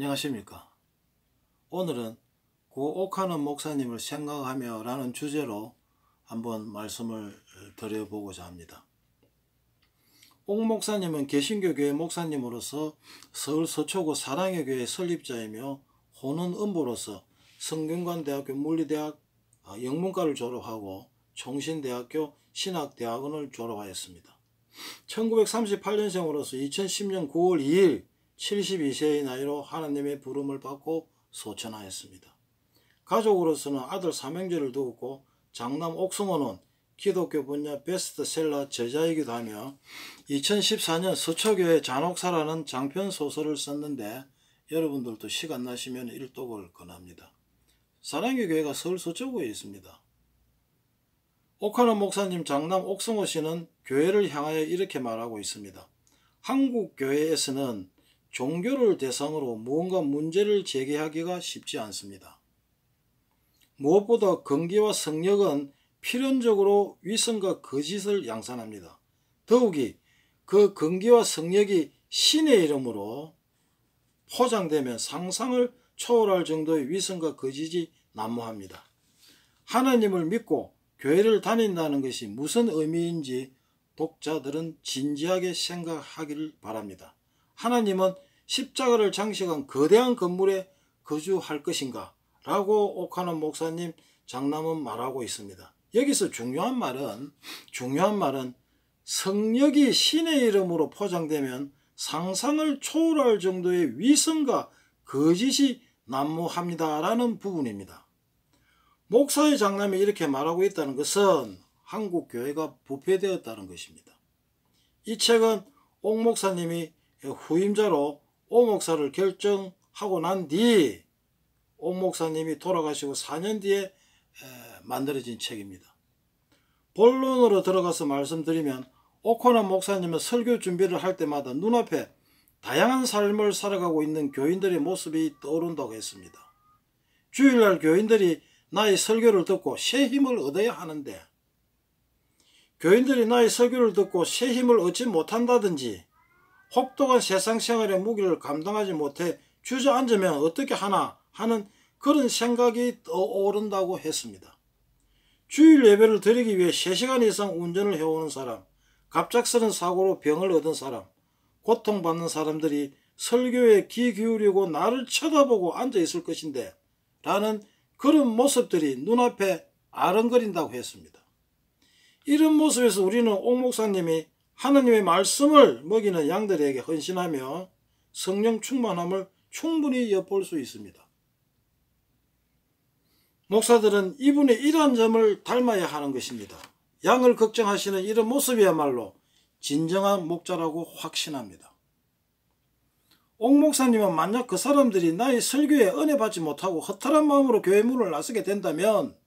안녕하십니까. 오늘은 고 옥하는 목사님을 생각하며 라는 주제로 한번 말씀을 드려보고자 합니다. 옥 목사님은 개신교교회 목사님으로서 서울 서초구 사랑의 교회 설립자이며 호는 음보로서 성균관대학교 물리대학 영문과를 졸업하고 총신대학교 신학대학원을 졸업하였습니다. 1938년생으로서 2010년 9월 2일 72세의 나이로 하나님의 부름을 받고 소천하였습니다. 가족으로서는 아들 삼형제를 두었고 장남 옥승호는 기독교 분야 베스트셀러 저자이기도 하며 2014년 서초교회 잔혹사라는 장편 소설을 썼는데 여러분들도 시간 나시면 일독을 권합니다. 사랑의 교회가 서울 서초구에 있습니다. 옥하는 목사님 장남 옥승호 씨는 교회를 향하여 이렇게 말하고 있습니다. 한국 교회에서는 종교를 대상으로 무언가 문제를 제기하기가 쉽지 않습니다. 무엇보다 긍기와 성력은 필연적으로 위선과 거짓을 양산합니다. 더욱이 그 긍기와 성력이 신의 이름으로 포장되면 상상을 초월할 정도의 위선과 거짓이 난무합니다. 하나님을 믿고 교회를 다닌다는 것이 무슨 의미인지 독자들은 진지하게 생각하기를 바랍니다. 하나님은 십자가를 장식한 거대한 건물에 거주할 것인가? 라고 옥하는 목사님 장남은 말하고 있습니다. 여기서 중요한 말은 성령이 신의 이름으로 포장되면 상상을 초월할 정도의 위선과 거짓이 난무합니다. 라는 부분입니다. 목사의 장남이 이렇게 말하고 있다는 것은 한국 교회가 부패되었다는 것입니다. 이 책은 옥 목사님이 후임자로 오 목사를 결정하고 난 뒤 옥 목사님이 돌아가시고 4년 뒤에 만들어진 책입니다. 본론으로 들어가서 말씀드리면 옥하는 목사님은 설교 준비를 할 때마다 눈앞에 다양한 삶을 살아가고 있는 교인들의 모습이 떠오른다고 했습니다. 주일날 교인들이 나의 설교를 듣고 새 힘을 얻어야 하는데 교인들이 나의 설교를 듣고 새 힘을 얻지 못한다든지 혹독한 세상 생활의 무게를 감당하지 못해 주저앉으면 어떻게 하나 하는 그런 생각이 떠오른다고 했습니다. 주일 예배를 드리기 위해 3시간 이상 운전을 해오는 사람, 갑작스런 사고로 병을 얻은 사람, 고통받는 사람들이 설교에 귀 기울이고 나를 쳐다보고 앉아있을 것인데 라는 그런 모습들이 눈앞에 아른거린다고 했습니다. 이런 모습에서 우리는 옥 목사님이 하나님의 말씀을 먹이는 양들에게 헌신하며 성령 충만함을 충분히 엿볼 수 있습니다. 목사들은 이분의 이러한 점을 닮아야 하는 것입니다. 양을 걱정하시는 이런 모습이야말로 진정한 목자라고 확신합니다. 옥 목사님은 만약 그 사람들이 나의 설교에 은혜 받지 못하고 허탈한 마음으로 교회 문을 나서게 된다면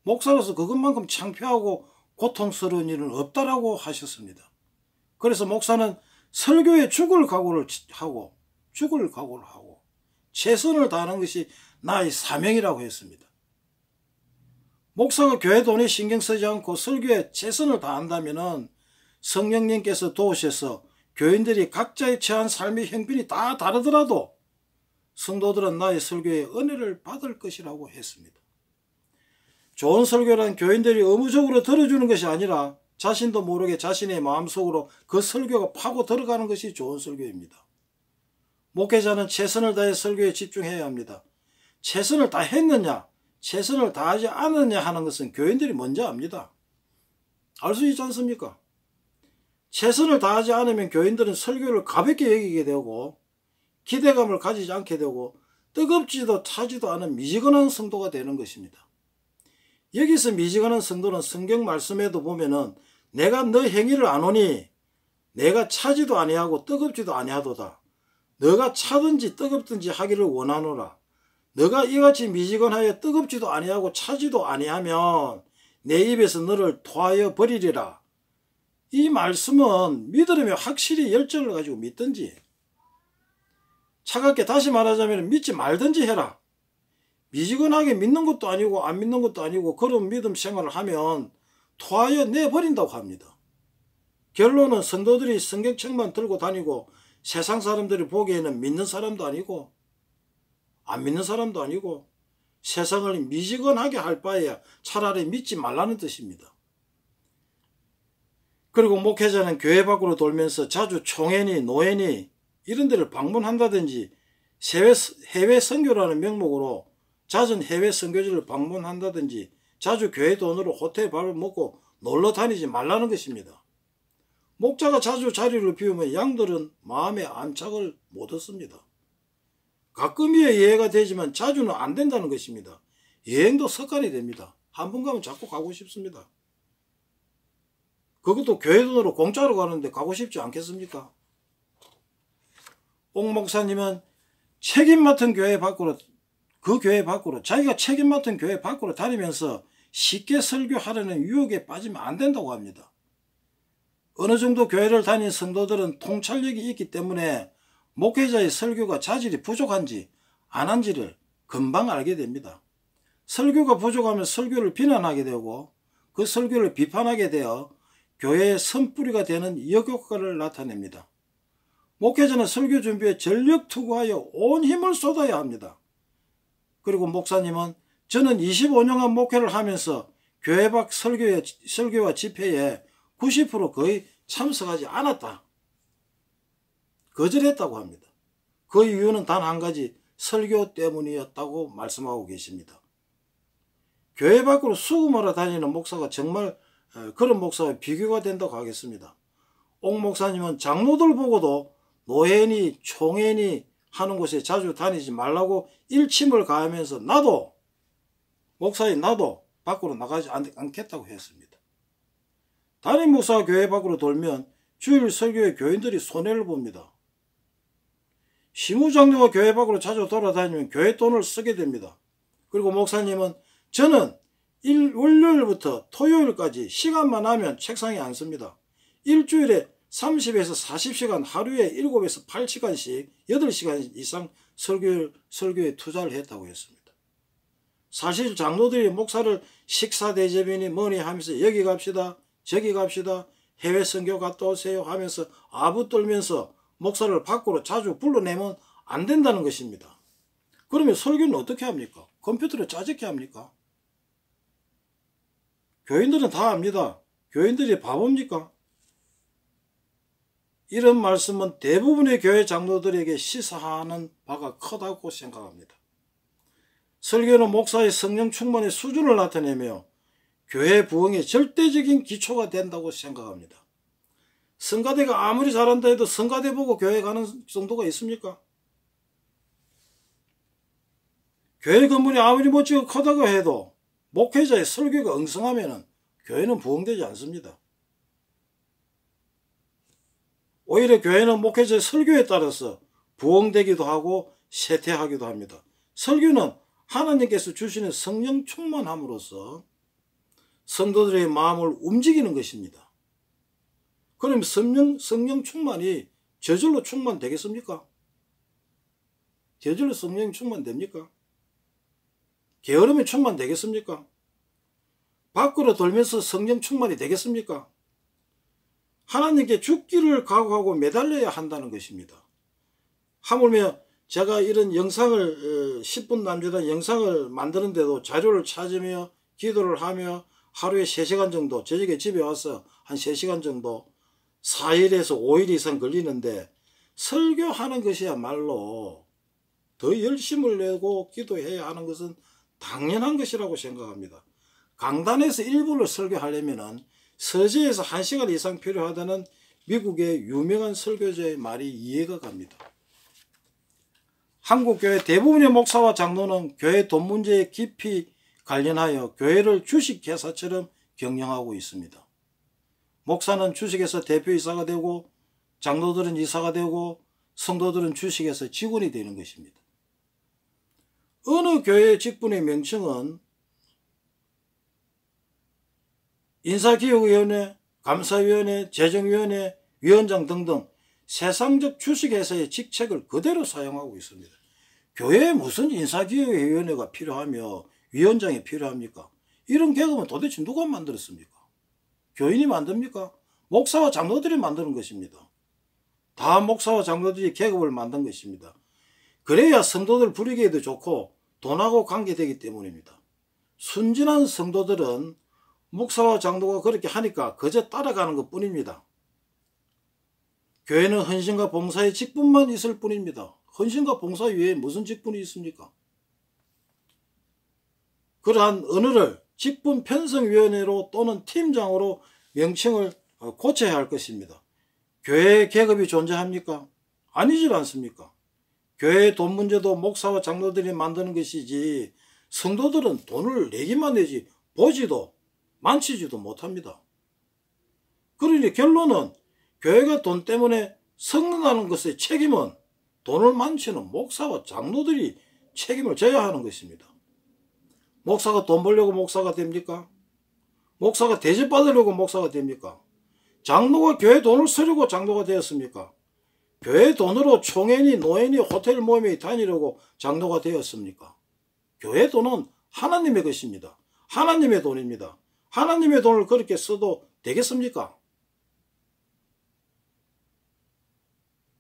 목사로서 그것만큼 창피하고 고통스러운 일은 없다라고 하셨습니다. 그래서 목사는 설교에 죽을 각오를 하고 최선을 다하는 것이 나의 사명이라고 했습니다. 목사가 교회 돈에 신경 쓰지 않고 설교에 최선을 다한다면 성령님께서 도우셔서 교인들이 각자의 처한 삶의 형편이 다 다르더라도 성도들은 나의 설교에 은혜를 받을 것이라고 했습니다. 좋은 설교란 교인들이 의무적으로 들어주는 것이 아니라 자신도 모르게 자신의 마음속으로 그 설교가 파고 들어가는 것이 좋은 설교입니다. 목회자는 최선을 다해 설교에 집중해야 합니다. 최선을 다했느냐, 최선을 다하지 않느냐 하는 것은 교인들이 먼저 압니다. 알 수 있지 않습니까? 최선을 다하지 않으면 교인들은 설교를 가볍게 여기게 되고 기대감을 가지지 않게 되고 뜨겁지도 타지도 않은 미지근한 성도가 되는 것입니다. 여기서 미지근한 성도는 성경 말씀에도 보면은 내가 너 행위를 아노니 내가 차지도 아니하고 뜨겁지도 아니하도다. 너가 차든지 뜨겁든지 하기를 원하노라. 너가 이같이 미지근하여 뜨겁지도 아니하고 차지도 아니하면 내 입에서 너를 토하여 버리리라. 이 말씀은 믿으려면 확실히 열정을 가지고 믿든지 차갑게 다시 말하자면 믿지 말든지 해라. 미지근하게 믿는 것도 아니고 안 믿는 것도 아니고 그런 믿음 생활을 하면 토하여 내버린다고 합니다. 결론은 성도들이 성경책만 들고 다니고 세상 사람들이 보기에는 믿는 사람도 아니고 안 믿는 사람도 아니고 세상을 미지근하게 할 바에야 차라리 믿지 말라는 뜻입니다. 그리고 목회자는 교회 밖으로 돌면서 자주 총회니 노회니 이런 데를 방문한다든지 해외 선교라는 명목으로 잦은 해외 선교지를 방문한다든지 자주 교회 돈으로 호텔 밥을 먹고 놀러 다니지 말라는 것입니다. 목자가 자주 자리를 비우면 양들은 마음의 안착을 못 얻습니다. 가끔이야 이해가 되지만 자주는 안 된다는 것입니다. 여행도 습관이 됩니다. 한 번 가면 자꾸 가고 싶습니다. 그것도 교회 돈으로 공짜로 가는데 가고 싶지 않겠습니까? 옥 목사님은 책임 맡은 교회 밖으로 자기가 책임 맡은 교회 밖으로 다니면서 쉽게 설교하려는 유혹에 빠지면 안 된다고 합니다. 어느 정도 교회를 다닌 성도들은 통찰력이 있기 때문에 목회자의 설교가 자질이 부족한지 안 한지를 금방 알게 됩니다. 설교가 부족하면 설교를 비난하게 되고 그 설교를 비판하게 되어 교회의 선뿌리가 되는 역효과를 나타냅니다. 목회자는 설교 준비에 전력 투구하여 온 힘을 쏟아야 합니다. 그리고 목사님은 저는 25년간 목회를 하면서 교회 밖 설교와 집회에 90% 거의 참석하지 않았다. 거절했다고 합니다. 그 이유는 단 한 가지 설교 때문이었다고 말씀하고 계십니다. 교회 밖으로 수금하러 다니는 목사가 정말 그런 목사와 비교가 된다고 하겠습니다. 옥 목사님은 장로들 보고도 노회니 총회니 하는 곳에 자주 다니지 말라고 일침을 가하면서 나도 밖으로 나가지 않겠다고 했습니다. 담임 목사가 교회 밖으로 돌면 주일 설교에 교인들이 손해를 봅니다. 시무장로가 교회 밖으로 자주 돌아다니면 교회 돈을 쓰게 됩니다. 그리고 목사님은 저는 월요일부터 토요일까지 시간만 나면 책상에 앉습니다. 일주일에 30에서 40시간 하루에 7에서 8시간씩 8시간 이상 설교에 투자를 했다고 했습니다. 사실 장로들이 목사를 식사 대접이니 뭐니 하면서 여기 갑시다 저기 갑시다 해외 선교 갔다 오세요 하면서 아부 떨면서 목사를 밖으로 자주 불러내면 안 된다는 것입니다. 그러면 설교는 어떻게 합니까? 컴퓨터로 짜집게 합니까? 교인들은 다 압니다. 교인들이 바보입니까? 이런 말씀은 대부분의 교회 장로들에게 시사하는 바가 크다고 생각합니다. 설교는 목사의 성령 충만의 수준을 나타내며 교회 부흥의 절대적인 기초가 된다고 생각합니다. 성가대가 아무리 잘한다 해도 성가대 보고 교회 가는 정도가 있습니까? 교회 건물이 아무리 멋지고 크다고 해도 목회자의 설교가 엉성하면 교회는 부흥되지 않습니다. 오히려 교회는 목회자의 설교에 따라서 부흥되기도 하고 쇠퇴하기도 합니다. 설교는 하나님께서 주시는 성령 충만함으로써 성도들의 마음을 움직이는 것입니다. 그럼 성령 충만이 저절로 충만되겠습니까? 저절로 성령 충만됩니까? 게으름이 충만되겠습니까? 밖으로 돌면서 성령 충만이 되겠습니까? 하나님께 죽기를 각오하고 매달려야 한다는 것입니다. 하물며 제가 이런 영상을 10분 남짓한 영상을 만드는데도 자료를 찾으며 기도를 하며 하루에 3시간 정도 저녁에 집에 와서 한 3시간 정도 4일에서 5일 이상 걸리는데 설교하는 것이야말로 더 열심을 내고 기도해야 하는 것은 당연한 것이라고 생각합니다. 강단에서 1분을 설교하려면 서재에서 1시간 이상 필요하다는 미국의 유명한 설교자의 말이 이해가 갑니다. 한국교회 대부분의 목사와 장로는 교회 돈 문제에 깊이 관련하여 교회를 주식회사처럼 경영하고 있습니다. 목사는 주식회사 대표이사가 되고 장로들은 이사가 되고 성도들은 주식회사 직원이 되는 것입니다. 어느 교회 직분의 명칭은 인사기획위원회, 감사위원회, 재정위원회, 위원장 등등 세상적 주식회사의 직책을 그대로 사용하고 있습니다. 교회에 무슨 인사기획위원회가 필요하며 위원장이 필요합니까? 이런 계급은 도대체 누가 만들었습니까? 교인이 만듭니까? 목사와 장로들이 만드는 것입니다. 다 목사와 장로들이 계급을 만든 것입니다. 그래야 성도들 부리기에도 좋고 돈하고 관계되기 때문입니다. 순진한 성도들은 목사와 장로가 그렇게 하니까 그저 따라가는 것 뿐입니다. 교회는 헌신과 봉사의 직분만 있을 뿐입니다. 헌신과 봉사 외에 무슨 직분이 있습니까? 그러한 언어를 직분 편성위원회로 또는 팀장으로 명칭을 고쳐야 할 것입니다. 교회 계급이 존재합니까? 아니질 않습니까? 교회의 돈 문제도 목사와 장로들이 만드는 것이지 성도들은 돈을 내기만 내지 보지도 만지지도 못합니다. 그러니 결론은 교회가 돈 때문에 성능하는 것의 책임은 돈을 만지는 목사와 장로들이 책임을 져야 하는 것입니다. 목사가 돈 벌려고 목사가 됩니까? 목사가 대접받으려고 목사가 됩니까? 장로가 교회 돈을 쓰려고 장로가 되었습니까? 교회 돈으로 총회니 노회니 호텔 모임에 다니려고 장로가 되었습니까? 교회 돈은 하나님의 것입니다. 하나님의 돈입니다. 하나님의 돈을 그렇게 써도 되겠습니까?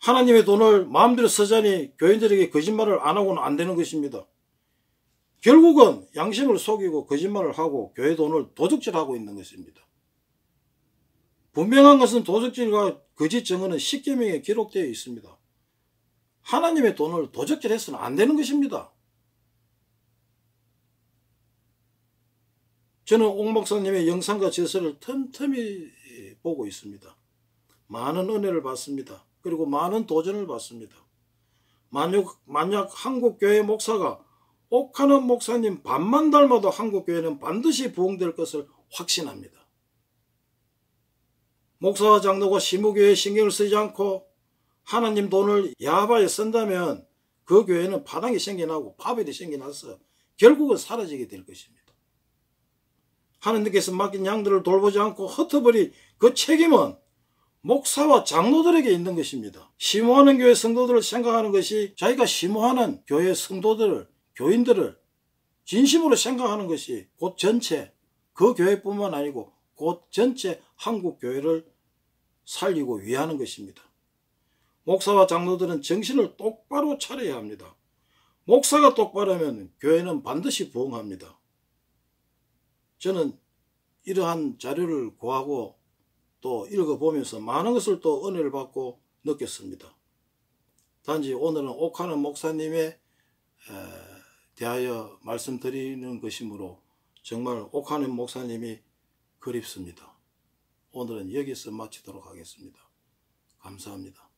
하나님의 돈을 마음대로 쓰자니 교인들에게 거짓말을 안 하고는 안 되는 것입니다. 결국은 양심을 속이고 거짓말을 하고 교회 돈을 도적질하고 있는 것입니다. 분명한 것은 도적질과 거짓 증언은 십계명에 기록되어 있습니다. 하나님의 돈을 도적질해서는 안 되는 것입니다. 저는 옥 목사님의 영상과 저서를 틈틈이 보고 있습니다. 많은 은혜를 받습니다. 그리고 많은 도전을 받습니다. 만약 한국교회 목사가 옥하는 목사님 반만 닮아도 한국교회는 반드시 부흥될 것을 확신합니다. 목사와 장로가 시무교회에 신경을 쓰지 않고 하나님 돈을 야바에 쓴다면 그 교회는 파당이 생겨나고 파벨이 생겨나서 결국은 사라지게 될 것입니다. 하나님께서 맡긴 양들을 돌보지 않고 흩어버린 그 책임은 목사와 장로들에게 있는 것입니다. 심호하는 교회 성도들을 생각하는 것이 자기가 심호하는 교회 성도들을, 교인들을 진심으로 생각하는 것이 곧 전체, 그 교회뿐만 아니고 곧 전체 한국 교회를 살리고 위하는 것입니다. 목사와 장로들은 정신을 똑바로 차려야 합니다. 목사가 똑바로 하면 교회는 반드시 부흥합니다. 저는 이러한 자료를 구하고 또 읽어보면서 많은 것을 또 은혜를 받고 느꼈습니다. 단지 오늘은 옥하는 목사님에 대하여 말씀드리는 것이므로 정말 옥하는 목사님이 그립습니다. 오늘은 여기서 마치도록 하겠습니다. 감사합니다.